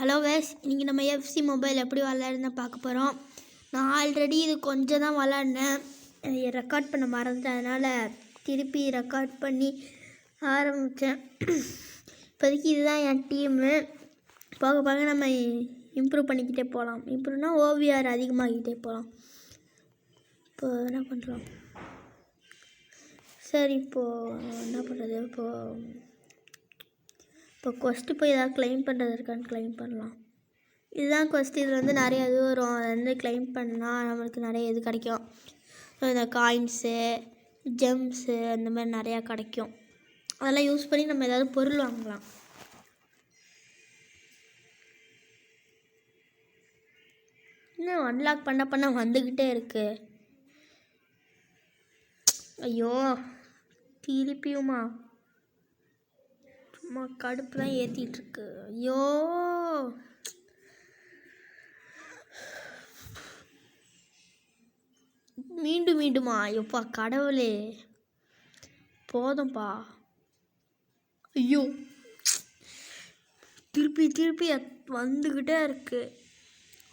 Hello guys, இன்றைக்கி நம்ம FC mobile எப்படி விளாட்றதுன்னு பார்க்க போகிறோம். நான் ஆல்ரெடி இது கொஞ்சம் தான் விளாட்னேன், ரெக்கார்ட் பண்ண மறந்துட்டேன். அதனால் திருப்பி ரெக்கார்ட் பண்ணி ஆரம்பித்தேன். இப்போதைக்கு இதுதான் என் டீமு. போக போக நம்ம இம்ப்ரூவ் பண்ணிக்கிட்டே போகலாம். இம்ப்ரூவ்னா ஓவிஆர் அதிகமாகிக்கிட்டே போகலாம். இப்போ என்ன பண்ணுறோம்? சரி, இப்போது என்ன பண்ணுறது? இப்போ கொஸ்ட்டு போய் ஏதாவது கிளைம் பண்ணுறது இருக்கான்னு கிளைம் பண்ணலாம். இதுதான் கொஸ்ட்டு. இதில் வந்து நிறைய இது வரும். அதை வந்து கிளைம் பண்ணால் நம்மளுக்கு நிறைய இது கிடைக்கும். இந்த காயின்ஸு, ஜெம்ஸு அந்த மாதிரி நிறையா கிடைக்கும். அதெல்லாம் யூஸ் பண்ணி நம்ம ஏதாவது பொருள் வாங்கலாம். இன்னும் அன்லாக் பண்ண வந்துக்கிட்டே இருக்குது. ஐயோ, திருப்பியுமா? சும்மா கடுப்பு தான் ஏற்றிட்டுருக்கு. ஐயோ, மீண்டுமா? ஐயோப்பா கடவுளே, போதும்பா. ஐயோ, திருப்பி வந்துக்கிட்டே இருக்கு.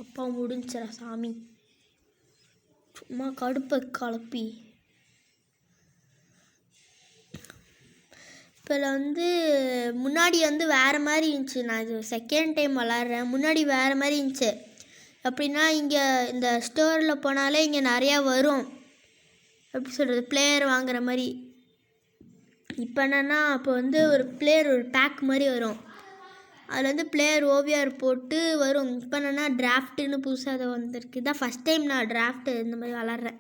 அப்பா முடிஞ்சிடா சாமி. சும்மா கடுப்பை கலப்பி. இப்போ வந்து முன்னாடி வந்து வேறு மாதிரி இருந்துச்சு. நான் இது செகண்ட் டைம் விளாட்றேன். முன்னாடி வேறு மாதிரி இருந்துச்சு. அப்படின்னா இங்கே இந்த ஸ்டோரில் போனாலே இங்கே நிறையா வரும். எப்படி சொல்கிறது, பிளேயர் வாங்குற மாதிரி. இப்போ என்னென்னா, இப்போ வந்து ஒரு பிளேயர் ஒரு பேக் மாதிரி வரும். அதில் வந்து பிளேயர் ஓவிஆர் போட்டு வரும். இப்போ என்னென்னா டிராஃப்ட்டுன்னு புதுசாக அதை வந்திருக்கு. இதான் ஃபஸ்ட் டைம் நான் டிராஃப்ட்டு இந்த மாதிரி விளாட்றேன்.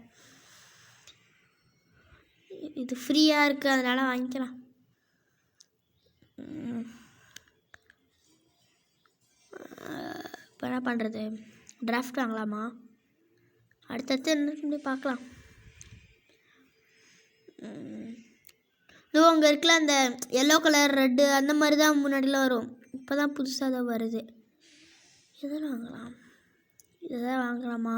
இது ஃப்ரீயாக இருக்குது, அதனால் வாங்கிக்கலாம். இப்போ என்ன பண்ணுறது? டிராஃப்ட் வாங்கலாமா? அடுத்தடுத்து என்ன பார்க்கலாம். இதுவும் அங்கே இருக்குல்ல, அந்த எல்லோ கலர் ரெட்டு அந்த மாதிரி தான் முன்னாடிலாம் வரும். இப்போ தான் புதுசாக தான் வருது. இதெல்லாம் வாங்கலாம். இதை வாங்கலாமா?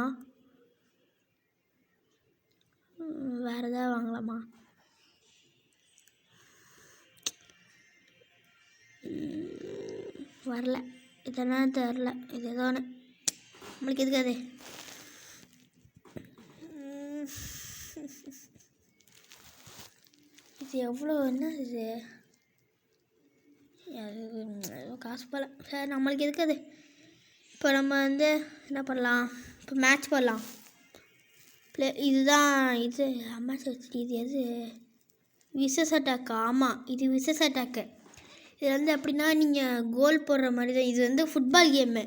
வேறு எதாவது வாங்கலாமா? வரல, இதெல்லாம் தெரில. இது ஏதோ ஒன்று நம்மளுக்கு எதுக்காது. இது எவ்வளோ? என்ன இது? காசு போல. சரி, நம்மளுக்கு எதுக்காது. இப்போ நம்ம வந்து என்ன பண்ணலாம்? இப்போ மேட்ச் போடலாம். இதுதான் இது அம்மா வச்சுட்டு. இது எது? விசஸ் அட்டாக்கா? ஆமாம், இது விசஸ் அட்டாக்கு. இது வந்து எப்படின்னா, நீங்கள் கோல் போடுற மாதிரி தான். இது வந்து ஃபுட்பால் கேமு.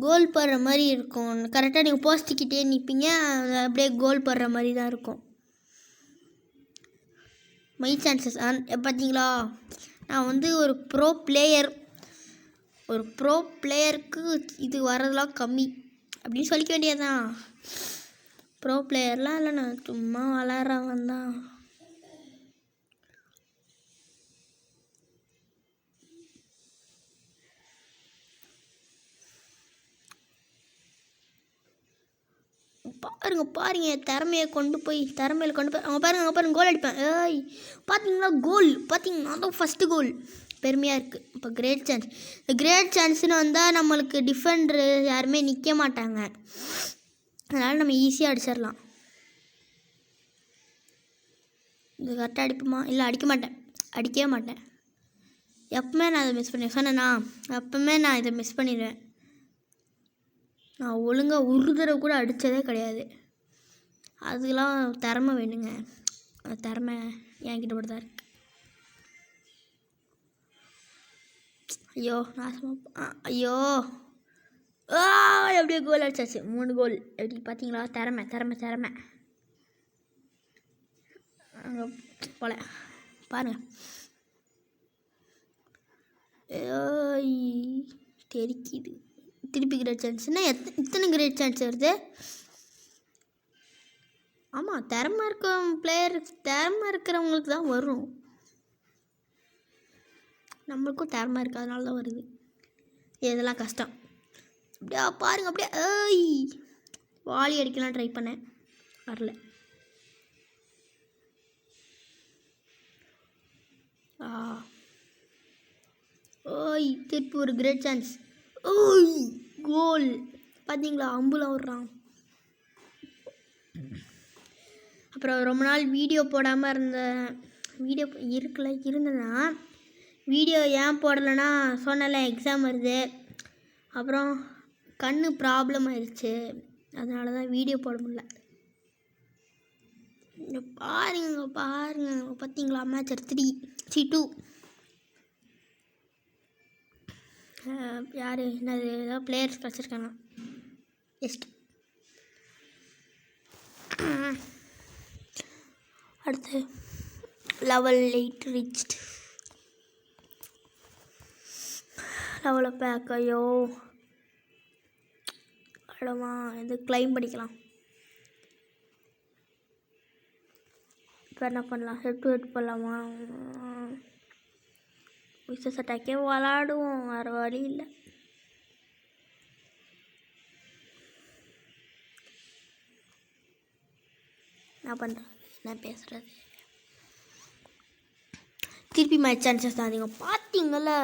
கோல் போடுற மாதிரி இருக்கும். கரெக்டாக நீங்கள் போஸ்ட்டுக்கிட்டே நிற்பீங்க, அப்படியே கோல் போடுற மாதிரி தான் இருக்கும். மை சான்சஸ் பார்த்தீங்களா? நான் வந்து ஒரு ப்ரோ பிளேயருக்கு இது வரதெல்லாம் கம்மி அப்படின்னு சொல்லிக்க வேண்டியதுதான். ப்ரோ பிளேயர்லாம் இல்லை, நான் சும்மா விளாட்றவன் தான். பாருங்க திறமையில் கொண்டு போய் அவங்க பாருங்க கோல் அடிப்பேன். ஏய், பார்த்தீங்களா கோல்? பார்த்தீங்கன்னா தான் ஃபஸ்ட்டு கோல். பெருமையாக இருக்குது. இப்போ கிரேட் சான்ஸ். இந்த கிரேட் சான்ஸ்னு வந்தால் நம்மளுக்கு டிஃபெண்டரு யாருமே நிற்க மாட்டாங்க. அதனால் நம்ம ஈஸியாக அடிச்சிடலாம். இது கரெக்டாக அடிப்போமா? இல்லை, அடிக்கவே மாட்டேன். எப்பவுமே நான் இதை மிஸ் பண்ணேன். சொன்னேன்னா எப்பவுமே நான் இதை மிஸ் பண்ணிடுவேன். நான் ஒழுங்காக ஒரு தடவை கூட அடித்ததே கிடையாது. அதுக்கெலாம் திறமை வேணுங்க. அந்த திறமை என்கிட்ட மட்டும் தான் இருக்கு. ஐயோ, ஐயோ, எப்படியோ கோல் அடிச்சாச்சு. 3 கோல். எப்படி பார்த்தீங்களா? திறமை அங்கே போல பாருங்கள். தெரிக்குது. திருப்பி கிரேட் சான்ஸ்னா இத்தனை கிரேட் சான்ஸ் வருது. ஆமாம், திறமை இருக்கிறவங்களுக்கு தான் வரும். நம்மளுக்கும் திறமை இருக்குது, அதனால தான் வருது. இதெல்லாம் கஷ்டம். அப்படியே பாருங்க. அப்படியே வாலி அடிக்கலாம் ட்ரை பண்ணேன், வரல. திருப்பி ஒரு கிரேட் சான்ஸ். ஓய் கோல் பார்த்தீங்களா, அம்புல விட்றான். அப்புறம் ரொம்ப நாள் வீடியோ போடாமல் வீடியோ இருந்தேன்னா வீடியோ ஏன் போடலைன்னா சொன்னல எக்ஸாம் வருது, அப்புறம் கண் ப்ராப்ளம் ஆயிடுச்சு, அதனால தான் வீடியோ போட முடியல. பாருங்க பார்த்தீங்களா மேட்ச் 3-2. யார் என்னது ஏதாவது பிளேயர்ஸ் கிடச்சிருக்காங்க. எஸ்ட் அடுத்து level 8 reached. Level back. ஐயோ அடமா, இது கிளைம் பண்ணிக்கலாம். இப்போ என்ன பண்ணலாம், ஹெட் டு ஹெட் பண்ணலாமா? விசஸ் அட்டாக்கே விளாடுவோம், வேறு வழி இல்லை. நான் பண்ணுறேன், என்ன பேசுகிறது, திருப்பி மேட்ச் சான்சஸ் தான் அதிகம். பார்த்தீங்கள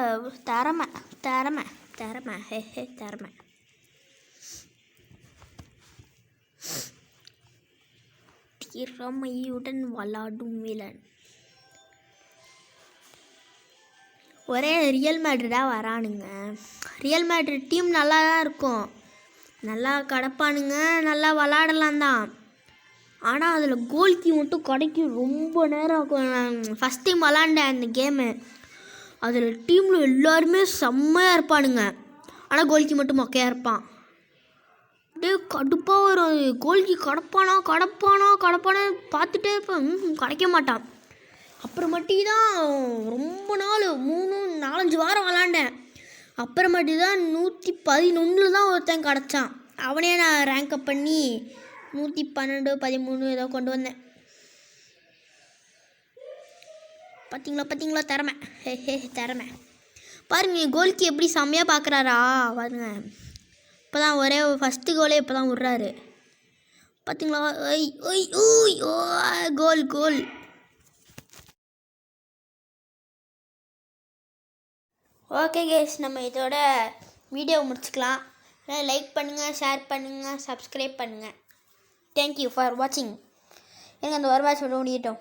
திறமை திறமை திறமை ஹே திறமை. திறமையுடன் விளாடும் வில்லன். ஒரே ரியல் மேட்ரிடாக வரானுங்க. ரியல் மேட்ரிட் டீம் நல்லா தான் இருக்கும், நல்லா கிடப்பானுங்க, நல்லா விளாடலாம் தான். ஆனால் அதில் கோல்கி மட்டும் கிடைக்கும் ரொம்ப நேரம் ஆகும். ஃபஸ்ட் டைம் விளாண்டேன் அந்த கேமு, அதில் டீமில் எல்லாருமே செம்மையாக இருப்பானுங்க, ஆனால் கோல்கி மட்டும் மொக்கையாக இருப்பான். அப்படியே கடுப்பாக வரும். கோல்கி கடப்பானா பார்த்துட்டே இருப்பேன், கிடைக்க மாட்டான். அப்புறமேட்டி தான் ரொம்ப நாள் 3-4 வாரம் விளாண்டேன். அப்புறமேட்டி தான் 111 தான் ஒருத்தன் கிடச்சான். அவனே நான் ரேங்கப் பண்ணி 112 13 ஏதோ கொண்டு வந்தேன். பார்த்தீங்களா திறமை திறமை. பாருங்க கோல்கி எப்படி செம்மையாக பார்க்குறாரா பாருங்க. இப்போ தான் ஒரே ஃபஸ்ட்டு கோலே இப்போ தான் விட்றாரு. பார்த்தீங்களா, கோல். ஓகே கேஸ், நம்ம இதோட வீடியோ முடிச்சுக்கலாம். லைக் பண்ணுங்கள், ஷேர் பண்ணுங்கள், சப்ஸ்கிரைப் பண்ணுங்கள். தேங்க்யூ ஃபார் வாட்சிங். எனக்கு அந்த ஒரு மேட்ச் விட முடியட்டும்.